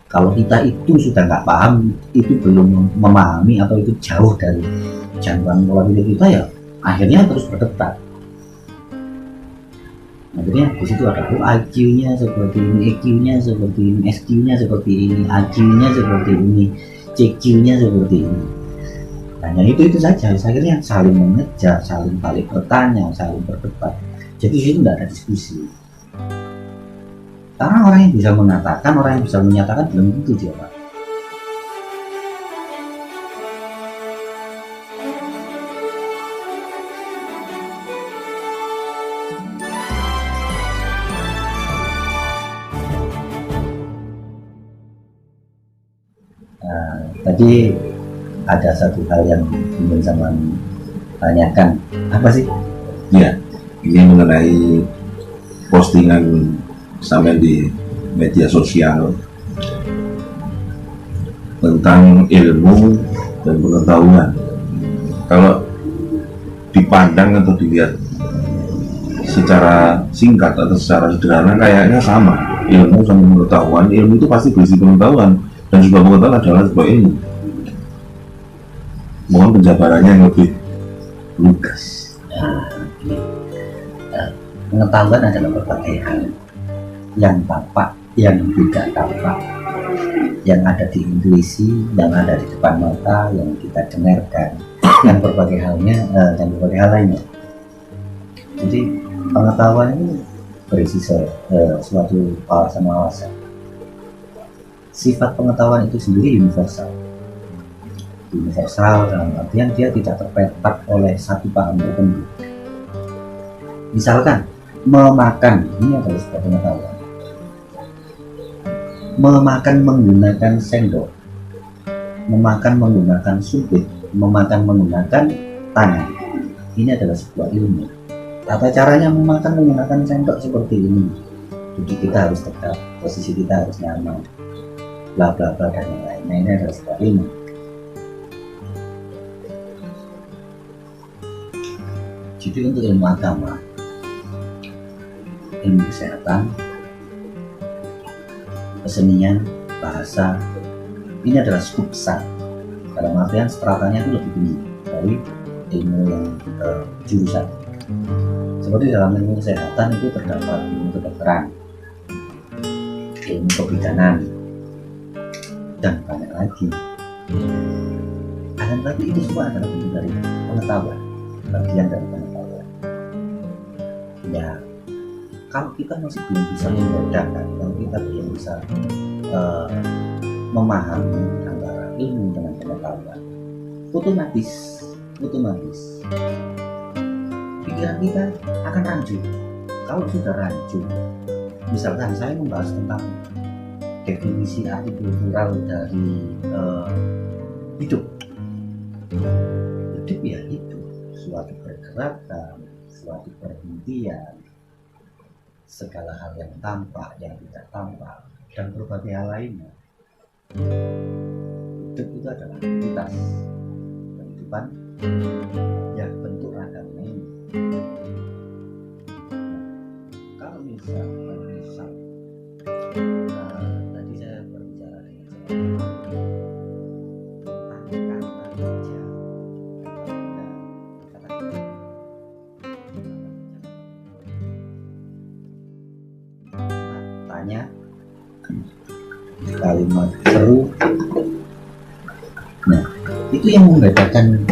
Kalau kita itu sudah nggak paham, itu belum memahami atau itu jauh dari jangkauan pola pikir kita, ya akhirnya terus berdebat. Akhirnya di situ ada IQ-nya seperti ini, EQ-nya seperti ini, SQ-nya seperti ini, AQ-nya seperti ini, CQ-nya seperti ini. Hanya itu saja. Akhirnya saling mengejar, saling balik bertanya, saling berdebat. Jadi di situ tidak ada diskusi. Karena orang yang bisa mengatakan, orang yang bisa menyatakan belum tentu dia Pak. Tadi ada satu hal yang ingin sama tanyakan, apa sih? Ya, ini mengenai postingan sampai di media sosial tentang ilmu dan pengetahuan. Kalau dipandang atau dilihat secara singkat atau secara sederhana kayaknya sama, ilmu sama pengetahuan. Ilmu itu pasti berisi pengetahuan, dan sebuah pengetahuan adalah sebuah ilmu. Mohon penjabarannya yang lebih lugas. Pengetahuan adalah berbagai hal yang tampak, yang tidak tampak, yang ada di intuisi, yang ada di depan mata, yang kita dengarkan, dan berbagai halnya, dan berbagai hal lainnya. Jadi pengetahuan ini berisi suatu wawasan-wawasan. Sifat pengetahuan itu sendiri universal dalam artian dia tidak terpetak oleh satu paham tertentu. Misalkan memakan, ini adalah sebuah pengetahuan. Memakan menggunakan sendok, memakan menggunakan sumpit, memakan menggunakan tangan, ini adalah sebuah ilmu. Tata caranya memakan menggunakan sendok seperti ini, duduk kita harus tegak, posisi kita harus nyaman, bla bla bla dan lain-lain. Nah, ini adalah sebuah ilmu. Jadi untuk ilmu agama, ilmu kesehatan, kesenian, bahasa, ini adalah skup besar. Dalam artian stratanya itu lebih tinggi dari ilmu yang jurusan. Seperti dalam ilmu kesehatan itu terdapat ilmu kedokteran, ilmu kebidanan, dan banyak lagi. Akan tetapi itu semua adalah bentuk dari pengetahuan, bagian dari pengetahuan. Ya, kalau kita masih belum bisa membedakan, kalau kita belum bisa memahami antara ilmu dengan pengetahuan, otomatis pikiran kita akan rancu. Kalau sudah rancu, misalkan saya membahas tentang definisi arti kultural dari hidup ya itu suatu pergerakan, suatu perhentian, segala hal yang tampak, yang tidak tampak, dan berbagai hal lainnya. Hidup itu adalah aktivitas kehidupan yang bentuk ragamnya ini. Kalau misal tadi saya berbicara dengan tentang kata kerja, tanya kalimat seru. Nah, itu yang membedakan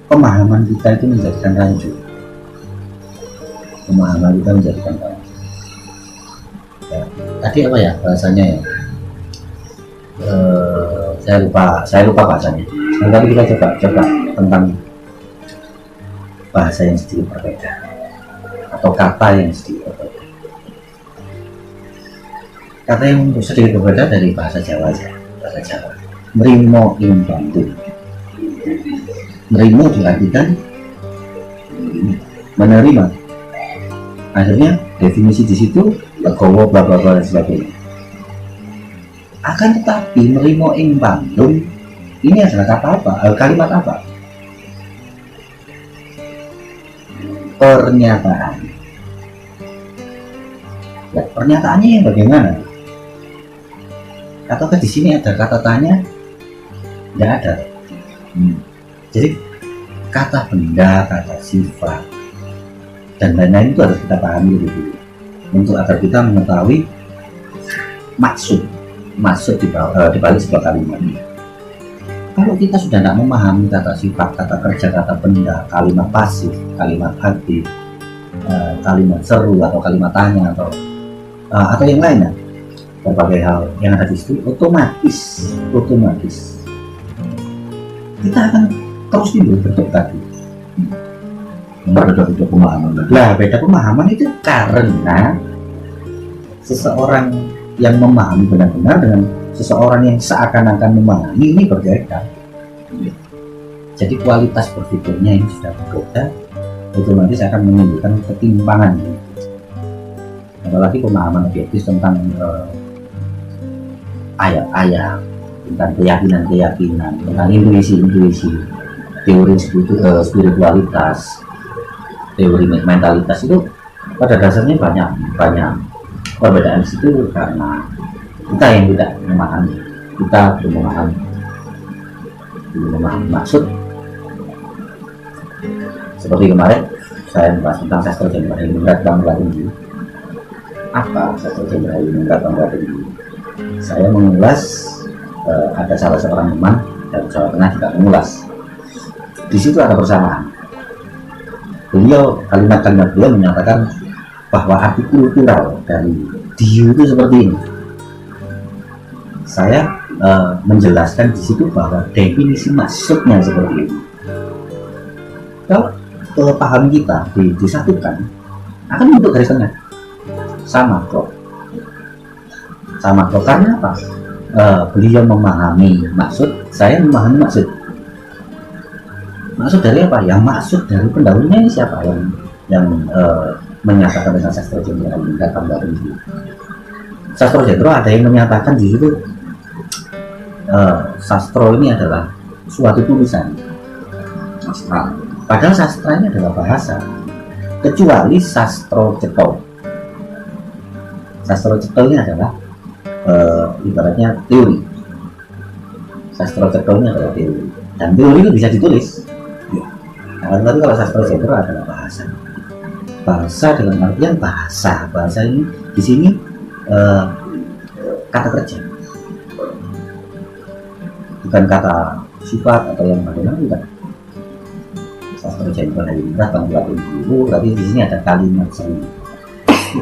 pemahaman kita itu menjadikan rancu. Pemahaman kita menjadikan rancu. Ya, tadi apa ya bahasanya ya? Saya lupa bahasanya. Nanti kita coba tentang bahasa yang sedikit berbeda atau kata yang sedikit berbeda. Kata yang sedikit berbeda dari bahasa Jawa aja. Bahasa Jawa. Mrimo ing bantu. Mrimo diartikan menerima. Akhirnya definisi di situ legowo bla bla bla dan sebagainya. Akan tetapi mrimo ing bantu ini adalah kata apa? Kalimat apa? Pernyataan. Nah, pernyataannya yang bagaimana? Ataukah di sini ada kata tanya? Tidak ada. Jadi kata benda, kata sifat, dan lain-lain itu harus kita pahami dulu untuk agar kita mengetahui maksud di balik sebuah kalimat. Kalau kita sudah tidak memahami kata sifat, kata kerja, kata benda, kalimat pasif, kalimat aktif, kalimat seru atau kalimat tanya atau yang lainnya, berbagai hal yang ada di situ, otomatis kita akan terus timbul bentuk tadi. Beda pemahaman. Nah, beda pemahaman itu karena seseorang yang memahami benar-benar dengan seseorang yang seakan-akan memahami ini berbeda. Jadi kualitas berpikirnya ini sudah berbeda, otomatis akan menimbulkan ketimpangan. Apalagi pemahaman objektif tentang ayat-ayat, tentang keyakinan, tentang intuisi, teori spiritualitas, teori mentalitas itu pada dasarnya banyak perbedaan itu karena kita yang tidak memahami, belum memahami maksud. Seperti kemarin saya membahas tentang sastra jenderal Ilmingrat Bangga Tinggi. Apa sastra jenderal Ilmingrat Bangga Tinggi? Saya mengulas, ada salah seorang teman dari Jawa Tengah juga mengulas. Di situ ada persamaan. Kalimat-kalimat beliau menyatakan bahwa arti kultural dari Diu itu seperti ini. Saya menjelaskan di situ bahwa definisi maksudnya seperti ini. Kalau paham kita disatukan, akan bentuk garis tengah sama kok. Karena apa? Beliau memahami maksud, saya memahami maksud. Maksud dari apa? Yang maksud dari pendahulunya ini siapa yang menyatakan tentang sastra jenderal Ilmingrat Bangga Tinggi. Sastra jenderal ada yang menyatakan di situ sastra ini adalah suatu tulisan. Padahal sastra ini adalah bahasa, kecuali sastra cetha. Sastra cetha ini adalah ibaratnya teori. Sastra cetha ini adalah teori, dan teori itu bisa ditulis. Tapi kalau sastra jenderal adalah bahasa dalam artian bahasa ini di sini kata kerja, bukan kata sifat atau yang bagaimana, bukan. Sastra jenderal Ilmingrat Bangga Tinggi itu berarti di sini ada kalimat seru.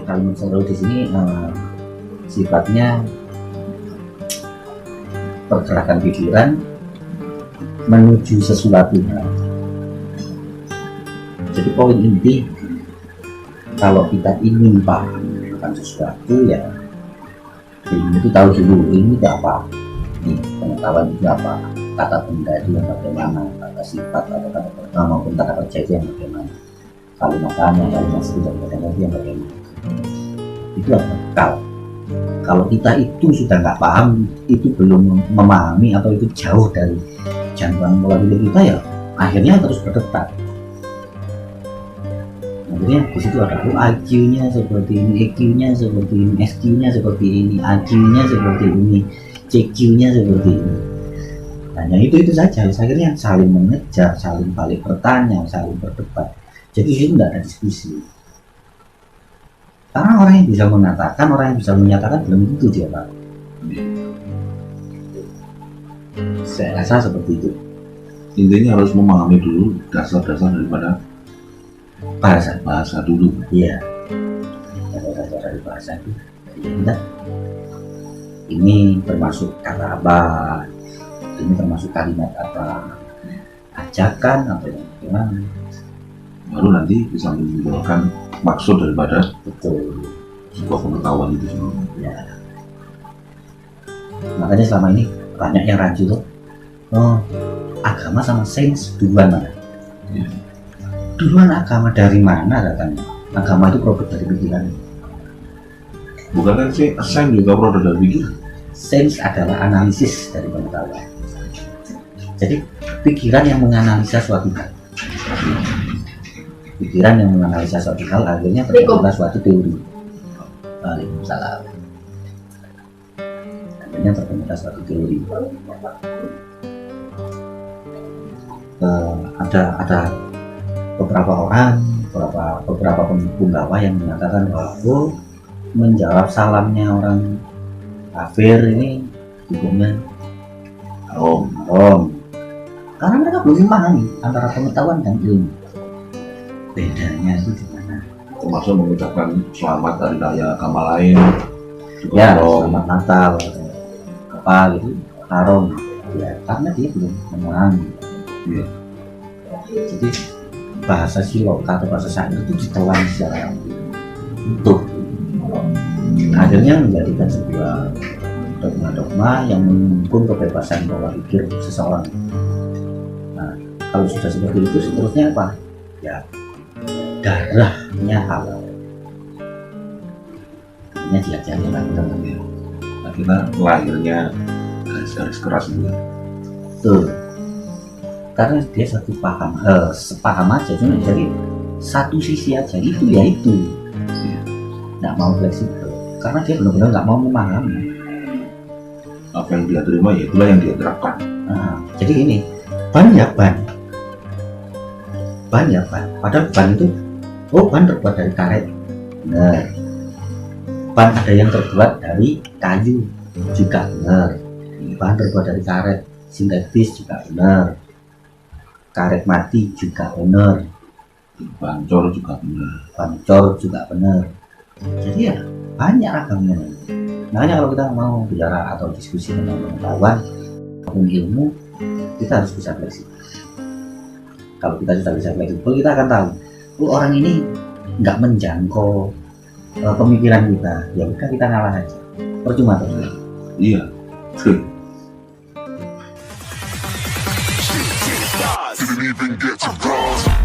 Kalimat seru di sini sifatnya pergerakan pikiran menuju sesuatu. Jadi poin inti, kalau kita ingin paham tentang sesuatu, ya ilmu itu tahu dulu ini itu apa, pengetahuan itu apa, kata benda itu yang bagaimana, kata sifat atau kata pertama maupun kata kerja itu yang bagaimana, kalimat tanya, kalimat seru dan bagaimana itu yang bagaimana. Itu adalah bekal. Kalau kita itu sudah nggak paham, itu belum memahami atau itu jauh dari jangkauan pola pikir kita, ya akhirnya terus berdetak. Akhirnya di situ ada IQ-nya seperti ini, EQ-nya seperti ini, SQ-nya seperti ini, AQ-nya seperti ini, CQ-nya seperti ini. Hanya itu saja. Akhirnya saling mengejar, saling balik bertanya, saling berdebat. Jadi di situ tidak ada diskusi. Karena orang yang bisa mengatakan, orang yang bisa menyatakan belum tentu dia Pak. Saya rasa seperti itu. Intinya harus memahami dulu dasar-dasar daripada bahasa dulu. Iya, dasar dari bahasa itu. Ini termasuk kata apa, ini termasuk kalimat apa, ajakan atau yang gimana. Baru nanti bisa menimbulkan maksud daripada betul sebuah pengetahuan itu semua. Ya. Makanya selama ini banyak yang rancu tuh, agama sama sains duluan mana? Ya. Duluan agama dari mana datangnya? Agama itu produk dari pikiran. Bukan kan sih, sains juga produk dari pikiran. Sains adalah analisis dari pengetahuan. Jadi pikiran yang menganalisa suatu hal. Pikiran yang menganalisa suatu hal akhirnya terbentuklah suatu teori. Waalaikumsalam. Ini terbentuklah suatu teori. Ada beberapa orang, beberapa punggawa yang mengatakan bahwa menjawab salamnya orang kafir ini hukumnya haram, karena mereka belum memahami antara pengetahuan dan ilmu. Bedanya itu di mana? Termasuk mengucapkan selamat hari raya agama lain. Ya, selamat Natal apa gitu haram ya, karena dia belum memahami. Iya. Jadi bahasa siloka atau bahasa syair itu ditelan secara utuh, akhirnya menjadikan sebuah dogma-dogma yang menghukum kebebasan pola pikir seseorang. Nah, kalau sudah seperti itu seterusnya apa? Ya, darahnya halal. Ini diajari lagi teman-teman. Akhirnya lahirnya garis keras itu. Tuh, karena dia satu paham, sepaham aja, cuma dari satu sisi aja, itu ya itu, nggak mau fleksibel, karena dia benar-benar nggak mau memahami. Apa yang dia terima ya itulah yang dia terapkan. Nah, jadi ini banyak ban, padahal ban itu, ban terbuat dari karet, benar. Ban ada yang terbuat dari kayu juga benar, ban terbuat dari karet sintetis juga benar, karet mati juga benar, Bancor juga benar. pancor juga benar. Jadi ya banyak ragamnya. Makanya kalau kita mau bicara atau diskusi tentang pengetahuan ataupun ilmu, kita harus bisa fleksibel. Kalau kita sudah bisa fleksibel, kita akan tahu, orang ini nggak menjangkau pemikiran kita, ya udah kita ngalah aja, percuma terus. Iya. Didn't even get to cross.